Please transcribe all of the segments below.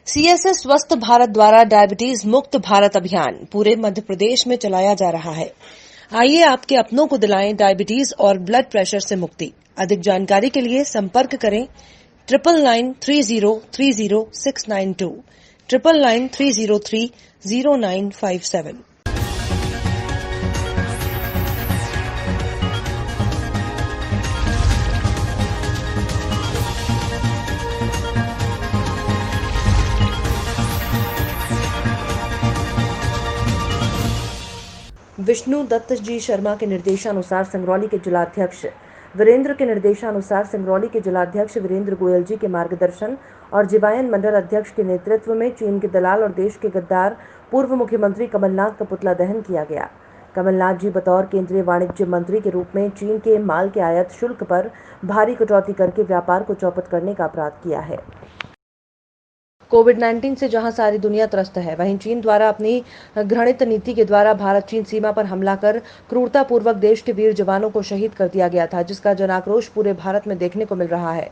CSS स्वस्थ भारत द्वारा diabetes मुक्त भारत अभियान पूरे मध्य प्रदेश में चलाया जा रहा है। आइए आपके अपनों को दिलाएं डायबिटीज और ब्लड प्रेशर से मुक्ति। अधिक जानकारी के लिए संपर्क करें 9993030692 9993030957। विष्णु दत्त जी शर्मा के निर्देशानुसार सिंगरौली के जिलाध्यक्ष वीरेंद्र के निर्देशानुसार सिंगरौली के जिलाध्यक्ष वीरेंद्र गोयल जी के मार्गदर्शन और जीवायन मंडल अध्यक्ष के नेतृत्व में चीन के दलाल और देश के गद्दार पूर्व मुख्यमंत्री कमलनाथ का पुतला दहन किया गया। कमलनाथ जी बतौर केंद्रीय वाणिज्य मंत्री के रूप में चीन के माल के आयात शुल्क पर भारी कटौती करके व्यापार को चौपट करने का अपराध किया है। कोविड-19 से जहां सारी दुनिया त्रस्त है, वहीं चीन द्वारा अपनी घृणित नीति के द्वारा भारत चीन सीमा पर हमला कर क्रूरतापूर्वक देश के वीर जवानों को शहीद कर दिया गया था, जिसका जनाक्रोश पूरे भारत में देखने को मिल रहा है।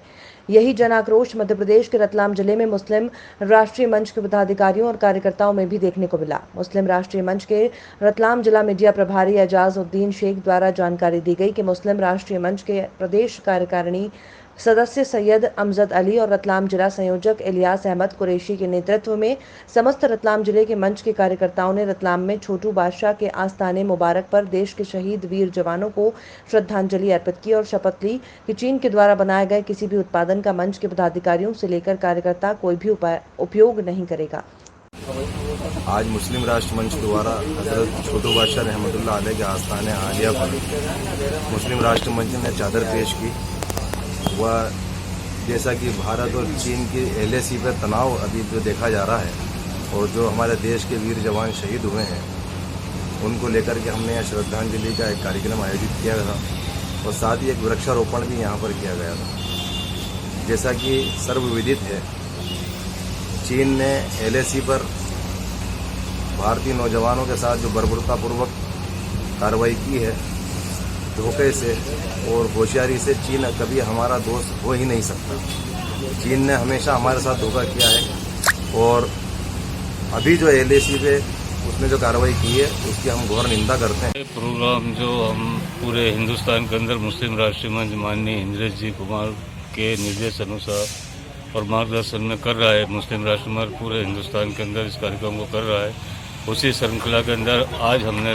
यही जनाक्रोश मध्य प्रदेश के रतलाम जिले में मुस्लिम राष्ट्रीय मंच के पदाधिकारियों और कार्यकर्ताओं में भी देखने को मिला। मुस्लिम राष्ट्रीय मंच के रतलाम जिला मीडिया प्रभारी एजाज उद्दीन शेख द्वारा जानकारी दी गई कि मुस्लिम राष्ट्रीय मंच के प्रदेश कार्यकारिणी सदस्य सैयद अमजद अली और रतलाम जिला संयोजक इलियास अहमद कुरैशी के नेतृत्व में समस्त रतलाम जिले के मंच के कार्यकर्ताओं ने रतलाम में छोटू बादशाह के आस्थाने मुबारक पर देश के शहीद वीर जवानों को श्रद्धांजलि अर्पित की और शपथ ली कि चीन के द्वारा बनाए गए किसी भी उत्पादन का मंच के पदाधिकारियों से लेकर कार्यकर्ता कोई भी उपयोग नहीं करेगा। आज मुस्लिम राष्ट्र मंच द्वारा हजरत छोटू बादशाह रहमतुल्लाह अलैह के आस्थाने आलिया पर मुस्लिम राष्ट्र मंच ने चादर पेश की। वह जैसा कि भारत और चीन की LAC पर तनाव अभी जो देखा जा रहा है और जो हमारे देश के वीर जवान शहीद हुए हैं उनको लेकर के हमने यहाँ श्रद्धांजलि का एक कार्यक्रम आयोजित किया था और साथ ही एक वृक्षारोपण भी यहाँ पर किया गया था। जैसा कि सर्वविदित है, चीन ने LAC पर भारतीय नौजवानों के साथ जो बर्बरतापूर्वक कार्रवाई की है, धोखे से और होशियारी से, चीन कभी हमारा दोस्त हो ही नहीं सकता। चीन ने हमेशा हमारे साथ धोखा किया है और अभी जो LAC पे उसने जो कार्रवाई की है उसकी हम घोर निंदा करते हैं। प्रोग्राम जो हम पूरे हिंदुस्तान के अंदर मुस्लिम राष्ट्रीय मंच माननीय इंद्रेश जी कुमार के निर्देश अनुसार और मार्गदर्शन में कर रहा है, मुस्लिम राष्ट्र मंच पूरे हिंदुस्तान के अंदर इस कार्यक्रम को कर रहा है। उसी श्रृंखला के अंदर आज हमने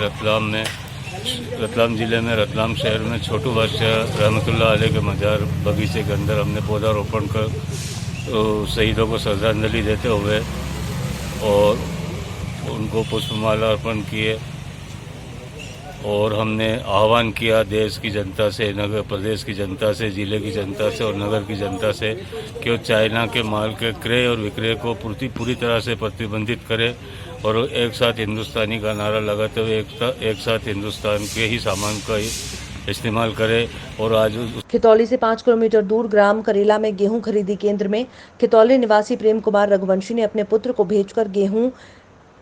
रतलाम जिले में रतलाम शहर में छोटू बादशाह रहमतुल्लाह अलैह के मजार बगीचे के अंदर हमने पौधारोपण कर शहीदों को श्रद्धांजलि देते हुए और उनको पुष्पमाला अर्पण किए और हमने आह्वान किया देश की जनता से, नगर प्रदेश की जनता से, जिले की जनता से और नगर की जनता से कि वो चाइना के माल के क्रय और विक्रय को पूरी तरह से प्रतिबंधित करे और एक साथ हिंदुस्तानी का नारा लगाते हुए एक साथ हिंदुस्तान के ही सामान का इस्तेमाल करे। और आज खितौली से 5 किलोमीटर दूर ग्राम करेला में गेहूं खरीदी केंद्र में खितौली निवासी प्रेम कुमार रघुवंशी ने अपने पुत्र को भेजकर गेहूं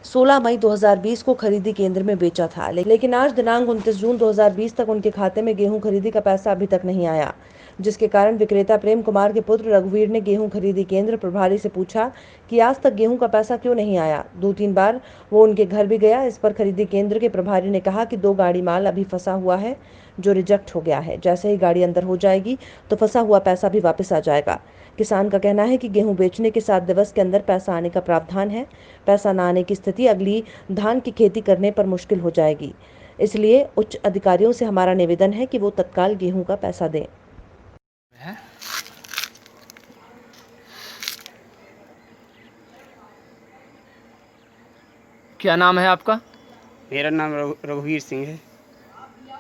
16 मई 2020 को खरीदी केंद्र में बेचा था, लेकिन आज दिनांक 29 जून 2020 तक उनके खाते में गेहूं खरीदी का पैसा अभी तक नहीं आया, जिसके कारण विक्रेता प्रेम कुमार के पुत्र रघुवीर ने गेहूं खरीदी केंद्र प्रभारी से पूछा कि आज तक गेहूं का पैसा क्यों नहीं आया। 2-3 बार वो उनके घर भी गया। इस पर खरीदी केंद्र के प्रभारी ने कहा कि 2 गाड़ी माल अभी फंसा हुआ है जो रिजेक्ट हो गया है, जैसे ही गाड़ी अंदर हो जाएगी तो फंसा हुआ पैसा भी वापस आ जाएगा। किसान का कहना है कि गेहूं बेचने के 7 दिवस के अंदर पैसा आने का प्रावधान है। पैसा न आने की स्थिति अगली धान की खेती करने पर मुश्किल हो जाएगी, इसलिए उच्च अधिकारियों से हमारा निवेदन है कि वो तत्काल गेहूं का पैसा दें। क्या नाम है आपका? मेरा नाम रघुवीर सिंह है।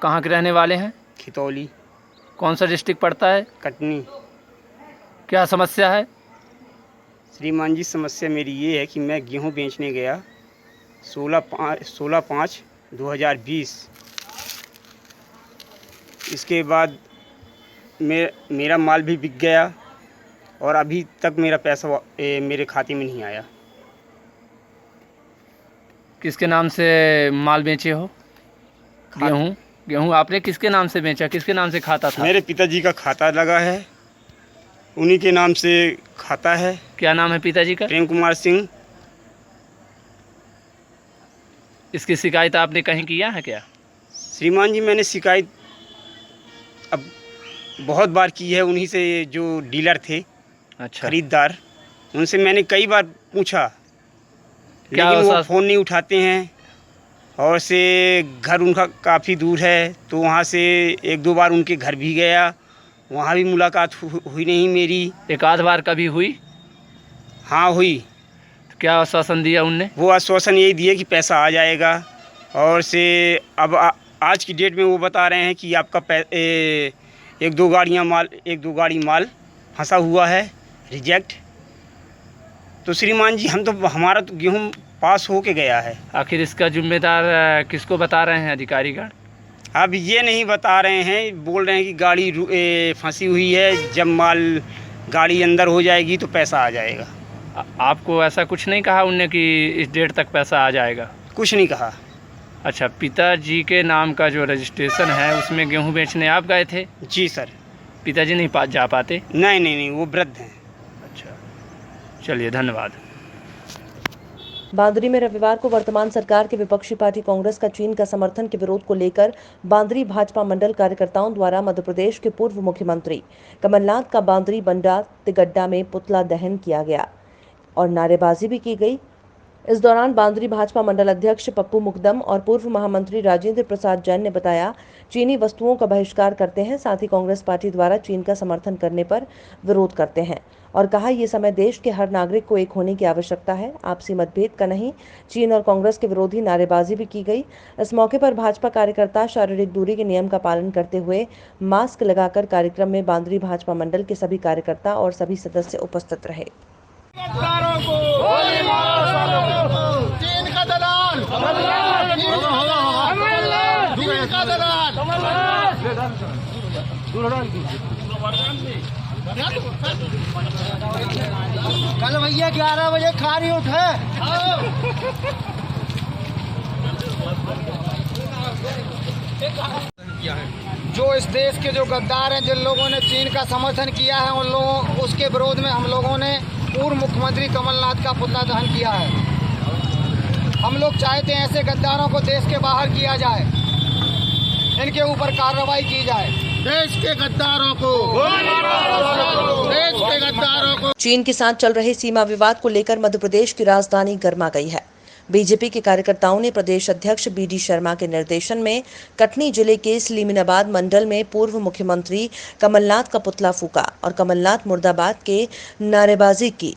कहाँ के रहने वाले हैं? खितौली। कौन सा डिस्ट्रिक्ट पड़ता है? कटनी। क्या समस्या है? श्रीमान जी, समस्या मेरी ये है कि मैं गेहूं बेचने गया 16/5/2020। इसके बाद मेरा माल भी बिक गया और अभी तक मेरा पैसा मेरे खाते में नहीं आया। किसके नाम से माल बेचे हो? गेहूं आपने किसके नाम से बेचा? किसके नाम से खाता था? मेरे पिताजी का खाता लगा है उन्हीं के नाम से खाता है। क्या नाम है पिताजी का? प्रेम कुमार सिंह। इसकी शिकायत आपने कहीं किया है क्या? श्रीमान जी, मैंने शिकायत अब बहुत बार की है उन्हीं से, जो डीलर थे, अच्छा, खरीदार, उनसे मैंने कई बार पूछा, क्या लेकिन वो ऐसा- फ़ोन नहीं उठाते हैं। और से घर उनका काफ़ी दूर है, तो वहाँ से एक दो बार उनके घर भी गया, वहाँ भी मुलाकात हुई नहीं मेरी। एक आध बार कभी हुई? हाँ हुई। तो क्या आश्वासन दिया उनने? वो आश्वासन यही दिए कि पैसा आ जाएगा। और से अब आज की डेट में वो बता रहे हैं कि आपका एक दो गाड़ी माल फंसा हुआ है, रिजेक्ट। तो श्रीमान जी, हम तो हमारा तो गेहूँ पास हो के गया है। आखिर इसका जिम्मेदार किसको बता रहे हैं अधिकारीगण? अब ये नहीं बता रहे हैं, बोल रहे हैं कि गाड़ी फंसी हुई है, जब माल गाड़ी अंदर हो जाएगी तो पैसा आ जाएगा। आपको ऐसा कुछ नहीं कहा उनने कि इस डेट तक पैसा आ जाएगा? कुछ नहीं कहा। अच्छा, पिताजी के नाम का जो रजिस्ट्रेशन है उसमें गेहूं बेचने आप गए थे? जी सर। पिताजी नहीं जा पाते? नहीं, वो वृद्ध हैं। अच्छा, चलिए, धन्यवाद। बांदरी में रविवार को वर्तमान सरकार के विपक्षी पार्टी कांग्रेस का चीन का समर्थन के विरोध को लेकर बांदरी भाजपा मंडल कार्यकर्ताओं द्वारा मध्य प्रदेश के पूर्व मुख्यमंत्री कमलनाथ का बांदरी बंडा तिगड्डा में पुतला दहन किया गया और नारेबाजी भी की गई। इस दौरान बांदरी भाजपा मंडल अध्यक्ष पप्पू मुकदम और पूर्व महामंत्री राजेंद्र प्रसाद जैन ने बताया, चीनी वस्तुओं का बहिष्कार करते हैं, साथ ही कांग्रेस पार्टी द्वारा चीन का समर्थन करने पर विरोध करते हैं और कहा, ये समय देश के हर नागरिक को एक होने की आवश्यकता है, आपसी मतभेद का नहीं। चीन और कांग्रेस के विरोधी नारेबाजी भी की गई। इस मौके पर भाजपा कार्यकर्ता शारीरिक दूरी के नियम का पालन करते हुए मास्क लगाकर कार्यक्रम में बांदरी भाजपा मंडल के सभी कार्यकर्ता और सभी सदस्य उपस्थित रहे। चीन का दलाल, चीन का दलाल, कल भैया 11 बजे खारी उठे। जो इस देश के जो गद्दार हैं, जिन लोगों ने चीन का समर्थन किया है, उन लोगों उसके विरोध में हम लोगों ने पूर्व मुख्यमंत्री कमलनाथ का पुतला दहन किया है। हम लोग चाहते हैं ऐसे गद्दारों को देश के बाहर किया जाए, इनके ऊपर कार्रवाई की जाए। देश के गद्दारों को, देश के गद्दारों को। चीन के साथ चल रहे सीमा विवाद को लेकर मध्य प्रदेश की राजधानी गर्मा गई है। बीजेपी के कार्यकर्ताओं ने प्रदेश अध्यक्ष बीडी शर्मा के निर्देशन में कटनी जिले के सलीमनाबाद मंडल में पूर्व मुख्यमंत्री कमलनाथ का पुतला फूका और कमलनाथ मुर्दाबाद के नारेबाजी की।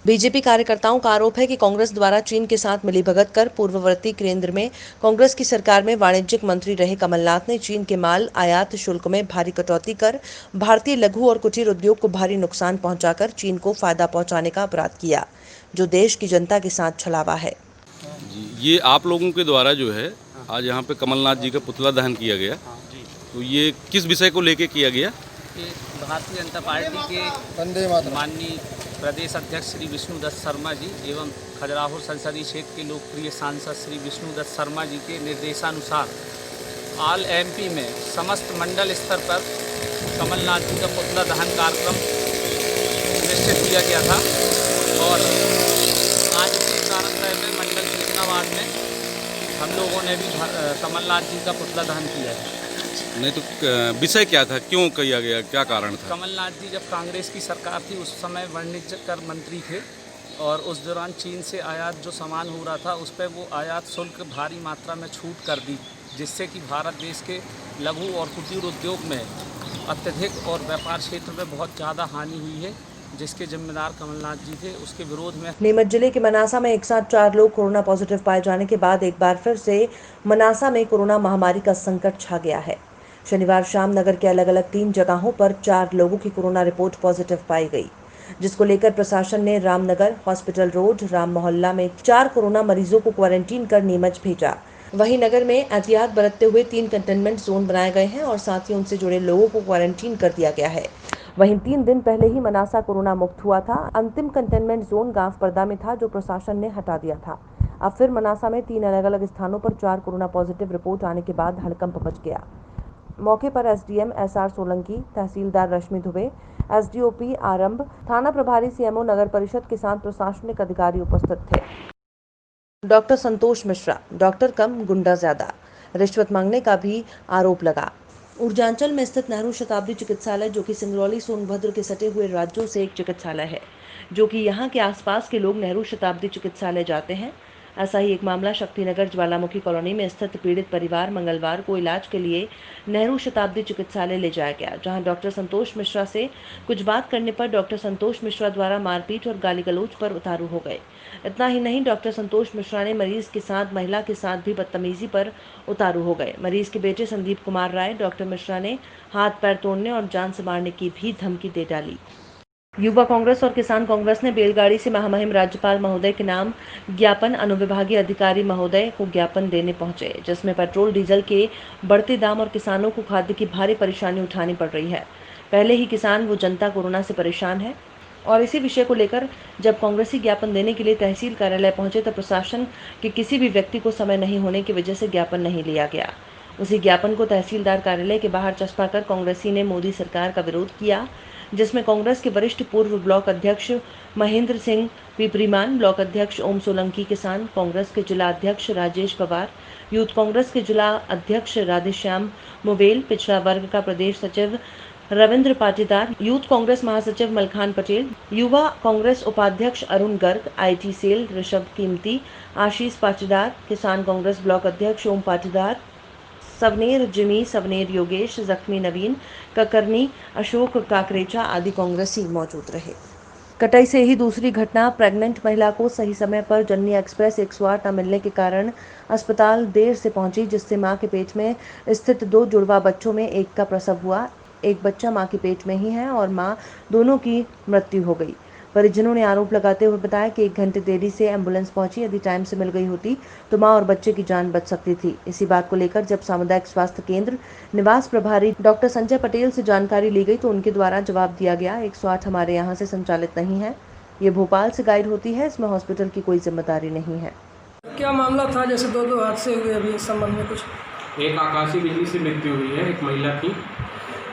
बीजेपी कार्यकर्ताओं का आरोप है कि कांग्रेस द्वारा चीन के साथ मिलीभगत कर पूर्ववर्ती केंद्र में कांग्रेस की सरकार में वाणिज्यिक मंत्री रहे कमलनाथ ने चीन के माल आयात शुल्क में भारी कटौती कर भारतीय लघु और कुटीर उद्योग को भारी नुकसान पहुंचाकर चीन को फायदा पहुंचाने का अपराध किया, जो देश की जनता के साथ छलावा है। जी, ये आप लोगों के द्वारा जो है आज यहाँ पे कमलनाथ जी का पुतला दहन किया गया, तो ये किस विषय को लेके किया गया? भारतीय जनता पार्टी के माननीय प्रदेश अध्यक्ष श्री विष्णुदत्त शर्मा जी एवं खजुराहो संसदीय क्षेत्र के लोकप्रिय सांसद श्री विष्णुदत्त शर्मा जी के निर्देशानुसार ऑल एमपी में समस्त मंडल स्तर पर कमलनाथ जी का पुतला दहन कार्यक्रम निश्चित किया गया था और आज इसी प्रारंभ में मंडल सलीमनाबाद में हम लोगों ने भी कमलनाथ जी का पुतला दहन किया है। नहीं तो विषय क्या था, क्यों किया गया, क्या कारण था? कमलनाथ जी जब कांग्रेस की सरकार थी उस समय वाणिज्य कर मंत्री थे और उस दौरान चीन से आयात जो सामान हो रहा था उस पर वो आयात शुल्क भारी मात्रा में छूट कर दी, जिससे कि भारत देश के लघु और कुटीर उद्योग में अत्यधिक और व्यापार क्षेत्र में बहुत ज़्यादा हानि हुई है, जिसके जिम्मेदार कमलनाथ जी थे। उसके विरोध में नीमच जिले के मनासा में एक साथ 4 लोग कोरोना पॉजिटिव पाए जाने के बाद एक बार फिर से मनासा में कोरोना महामारी का संकट छा गया है। शनिवार शाम नगर के अलग अलग 3 जगहों पर 4 लोगों की कोरोना रिपोर्ट पॉजिटिव पाई गई, जिसको लेकर प्रशासन ने रामनगर, हॉस्पिटल रोड, राम मोहल्ला में 4 कोरोना मरीजों को क्वारंटीन कर नीमच भेजा। वहीं नगर में एहतियात बरतते हुए 3 कंटेनमेंट जोन बनाए गए हैं और साथ ही उनसे जुड़े लोगों को क्वारंटीन कर दिया गया है। वहीं 3 दिन पहले ही मनासा कोरोना मुक्त हुआ था। अंतिम कंटेनमेंट जोन गांव पर्दा में था, जो प्रशासन ने हटा दिया था। अब फिर मनासा में 3 अलग अलग स्थानों पर 4 कोरोना पॉजिटिव रिपोर्ट आने के बाद हड़कंप मच गया। मौके पर एसडीएम एसआर सोलंकी, तहसीलदार रश्मि दुबे, एसडीओपी आरंभ, थाना प्रभारी सीएमओ, नगर परिषद के साथ प्रशासनिक अधिकारी उपस्थित थे। डॉक्टर संतोष मिश्रा, डॉक्टर कम गुंडा ज्यादा, रिश्वत मांगने का भी आरोप लगा। ऊर्जांचल में स्थित नेहरू शताब्दी चिकित्सालय, जो कि सिंगरौली सोनभद्र के सटे हुए राज्यों से एक चिकित्सालय है, जो कि यहाँ के आसपास के लोग नेहरू शताब्दी चिकित्सालय जाते हैं। ऐसा ही एक मामला शक्तिनगर ज्वालामुखी कॉलोनी में स्थित पीड़ित परिवार मंगलवार को इलाज के लिए नेहरू शताब्दी चिकित्सालय ले जाया गया, जहां डॉक्टर संतोष मिश्रा से कुछ बात करने पर डॉक्टर संतोष मिश्रा द्वारा मारपीट और गाली गलौज पर उतारू हो गए। इतना ही नहीं, डॉक्टर संतोष मिश्रा ने मरीज के साथ महिला के साथ भी बदतमीजी पर उतारू हो गए। मरीज के बेटे संदीप कुमार राय, डॉक्टर मिश्रा ने हाथ पैर तोड़ने और जान से मारने की भी धमकी दे डाली। युवा कांग्रेस और किसान कांग्रेस ने बैलगाड़ी से महामहिम राज्यपाल महोदय के नाम ज्ञापन अनुविभागीय अधिकारी महोदय को ज्ञापन देने पहुंचे, जिसमें पेट्रोल डीजल के बढ़ते दाम और किसानों को खाद्य की भारी परेशानी उठानी पड़ रही है। पहले ही किसान व जनता कोरोना से परेशान है और इसी विषय को लेकर जब कांग्रेसी ज्ञापन देने के लिए तहसील कार्यालय पहुंचे तो प्रशासन के किसी भी व्यक्ति को समय नहीं होने की वजह से ज्ञापन नहीं लिया गया। उसी ज्ञापन को तहसीलदार कार्यालय के बाहर चस्पाकर कांग्रेसी ने मोदी सरकार का विरोध किया, जिसमें कांग्रेस के वरिष्ठ पूर्व ब्लॉक अध्यक्ष महेंद्र सिंह पिपरीमान, ब्लॉक अध्यक्ष ओम सोलंकी, किसान कांग्रेस के जिला अध्यक्ष राजेश पवार, यूथ कांग्रेस के जिला अध्यक्ष राधेश्याम मोबेल, पिछड़ा वर्ग का प्रदेश सचिव रविंद्र पाटीदार, यूथ कांग्रेस महासचिव मलखान पटेल, युवा कांग्रेस उपाध्यक्ष अरुण गर्ग, आईटी सेल ऋषभ कीमती, आशीष पाटीदार, किसान कांग्रेस ब्लॉक अध्यक्ष ओम पाटीदार, सवनेर जिमी, सवनेर योगेश, जख्मी नवीन, ककरनी, अशोक काकरेचा आदि कांग्रेसी मौजूद रहे। कटई से ही दूसरी घटना, प्रेग्नेंट महिला को सही समय पर जननी एक्सप्रेस 108 न मिलने के कारण अस्पताल देर से पहुंची, जिससे मां के पेट में स्थित 2 जुड़वा बच्चों में एक का प्रसव हुआ। एक बच्चा मां के पेट में ही है और मां दोनों की मृत्यु हो गई। परिजनों ने आरोप लगाते हुए बताया कि 1 घंटे देरी से एम्बुलेंस पहुंची, यदि टाइम से मिल गई होती तो मां और बच्चे की जान बच सकती थी। इसी बात को लेकर जब सामुदायिक स्वास्थ्य केंद्र निवास प्रभारी डॉक्टर संजय पटेल से जानकारी ली गई तो उनके द्वारा जवाब दिया गया, 108 हमारे यहाँ से संचालित नहीं है, ये भोपाल से गाइड होती है, इसमें हॉस्पिटल की कोई जिम्मेदारी नहीं है। क्या मामला था? जैसे 2 हादसे हुए अभी इस संबंध में कुछ? एक आकाशीय बिजली से मृत्यु हुई है एक महिला की,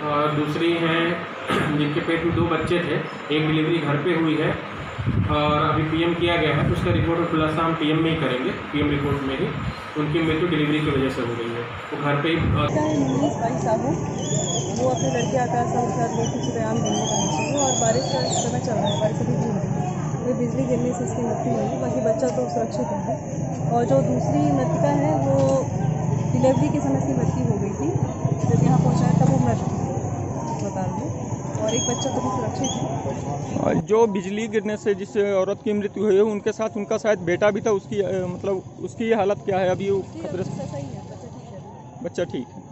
और दूसरी हैं जिनके पेट में 2 बच्चे थे, एक डिलीवरी घर पे हुई है और अभी पीएम किया गया है, तो उसका रिपोर्ट खुलासा हम पीएम में ही करेंगे। पीएम रिपोर्ट में ही उनकी मृत्यु डिलीवरी की वजह से हो गई है, वो घर पे ही भाई साहब वो अपने लड़के आकाश साहब के साथ कुछ व्यायाम करने का चाहिए और बारिश का समय चल रहा है, बारिश अभी भी हो रही है, तो बिजली गिरने से इसकी मृत्यु हुई। बाकी बच्चा तो सुरक्षित है और जो दूसरी मृतिका है वो डिलीवरी के समय इसकी मृत्यु हो गई थी, जब यहाँ पहुँचाया तब वो मृत्यु अस्पताल में, और एक बच्चा तो भी सुरक्षित है। और जो बिजली गिरने से जिस औरत की मृत्यु हुई है उनके साथ उनका शायद बेटा भी था, उसकी मतलब उसकी हालत क्या है अभी? खतरे से बच्चा ठीक है।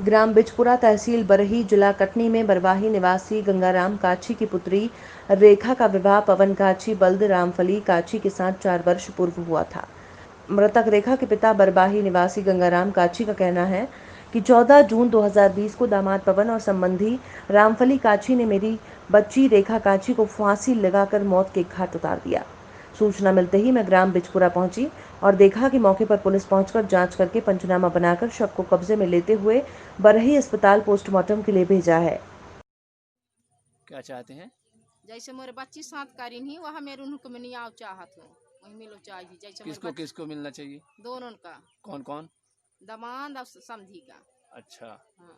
ग्राम बिजपुरा, तहसील बरही, जिला कटनी में बरवाही निवासी गंगाराम काछी की पुत्री रेखा का विवाह पवन काछी बल्द रामफली काछी के साथ 4 वर्ष पूर्व हुआ था। मृतक रेखा के पिता बरवाही निवासी गंगाराम काछी का कहना है कि 14 जून 2020 को दामाद पवन और संबंधी रामफली काछी ने मेरी बच्ची रेखा काछी को फांसी लगाकर मौत के घाट उतार दिया। सूचना मिलते ही मैं ग्राम बिजपुरा पहुंची और देखा कि मौके पर पुलिस पहुंचकर जांच करके पंचनामा बनाकर शव को कब्जे में लेते हुए बरही अस्पताल पोस्टमार्टम के लिए भेजा है। क्या चाहते हैं? जैसे मेरे बच्ची साथ करी नहीं वहाँ मेरे उनको में नहीं आओ चाहत हो वही मिलो चाहिए। जैसे किसको किसको मिलना चाहिए? दोनों का। कौन कौन? दामाद और समधी का। अच्छा। हाँ।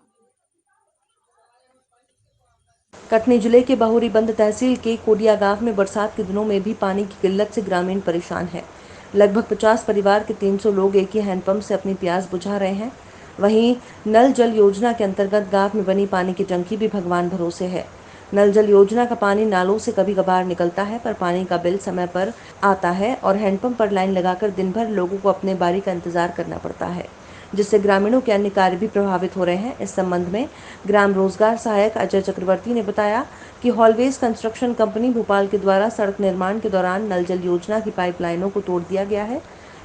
कटनी जिले के बहुरीबंद तहसील के कोडिया गांव में बरसात के दिनों में भी पानी की किल्लत से ग्रामीण परेशान है। लगभग 50 परिवार के 300 लोग एक ही हैंडपंप से अपनी प्यास बुझा रहे हैं। वहीं नल जल योजना के अंतर्गत गांव में बनी पानी की टंकी भी भगवान भरोसे है। नल जल योजना का पानी नालों से कभी कभार निकलता है, पर पानी का बिल समय पर आता है और हैंडपंप पर लाइन लगाकर दिन भर लोगों को अपने बारी का इंतजार करना पड़ता है, जिससे ग्रामीणों के अन्य कार्य भी प्रभावित हो रहे हैं। इस संबंध में ग्राम रोजगार सहायक अजय चक्रवर्ती ने बताया कि हॉलवेज कंस्ट्रक्शन कंपनी भोपाल के द्वारा सड़क निर्माण के दौरान नल जल योजना की पाइपलाइनों को तोड़ दिया गया है।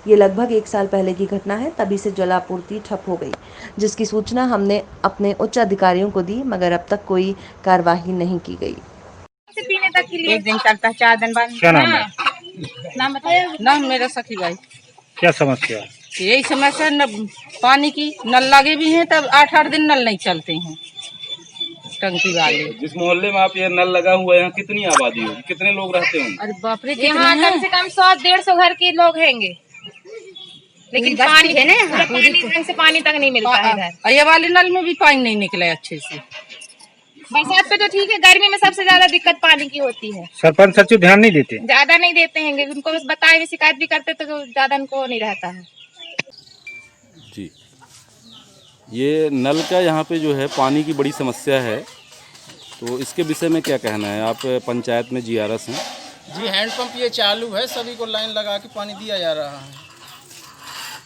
ये लगभग 1 साल पहले की घटना है, तभी से जल आपूर्ति ठप हो गई, जिसकी सूचना हमने अपने उच्च अधिकारियों को दी, मगर अब तक कोई कार्यवाही नहीं की गई। पीने तक के लिए 1 दिन चलता है, 4 दिन बाद। क्या नाम है? नाम बताया? नाम मेरा सखी भाई। क्या समस्या है? यही समस्या न पानी की, नल लगे भी हैं तब 8-8 दिन नल नहीं चलते हैं। टंकी वाले। जिस मोहल्ले में आप ये नल लगा हुआ है यहाँ कितनी आबादी होगी, कितने लोग रहते होंगे? अरे बाप रे, यहाँ कम से कम 100-150 घर के लोग हैंगे, लेकिन पानी है ना, पानी ढंग से पानी तक नहीं मिलता है इधर। ये वाले नल में भी पानी नहीं निकला अच्छे से। बरसात पे तो ठीक है, गर्मी में सबसे ज्यादा दिक्कत पानी की होती है। सरपंच सचिव ध्यान नहीं देते? ज्यादा नहीं देते हैं, उनको बस बताए भी, शिकायत भी करते तो ज्यादा उनको नहीं रहता है। जी, ये नल का यहाँ पे जो है पानी की बड़ी समस्या है, तो इसके विषय में क्या कहना है? आप पंचायत में GRS हैं? जी, हैंडपंप ये चालू है, सभी को लाइन लगा के पानी दिया जा रहा है।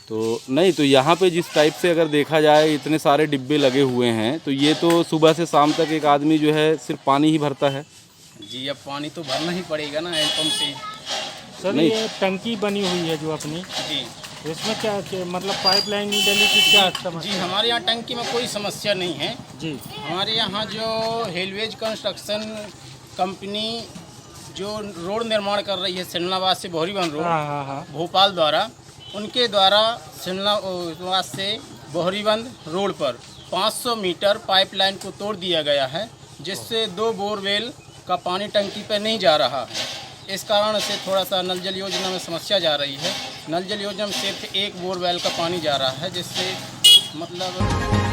तो नहीं, तो यहाँ पे जिस टाइप से अगर देखा जाए इतने सारे डिब्बे लगे हुए हैं, तो ये तो सुबह से शाम तक एक आदमी जो है सिर्फ पानी ही भरता है। जी, अब पानी तो भरना ही पड़ेगा ना हैंडपंप से। सर नहीं। ये टंकी बनी हुई है जो अपनी, जी इसमें क्या मतलब पाइपलाइन नहीं डली की क्या समस्या? जी, हमारे यहाँ टंकी में कोई समस्या नहीं है जी। हमारे यहाँ जो हेलवेज कंस्ट्रक्शन कंपनी जो रोड निर्माण कर रही है सिमलाबाद से बोहरीवन रोड, हाँ। भोपाल द्वारा, उनके द्वारा सिमलाबाद से बोहरीवन रोड पर 500 मीटर पाइपलाइन को तोड़ दिया गया है, जिससे 2 बोरवेल का पानी टंकी पर नहीं जा रहा है। इस कारण से थोड़ा सा नल जल योजना में समस्या जा रही है। नल जल योजना में सिर्फ 1 बोरवेल का पानी जा रहा है, जिससे मतलब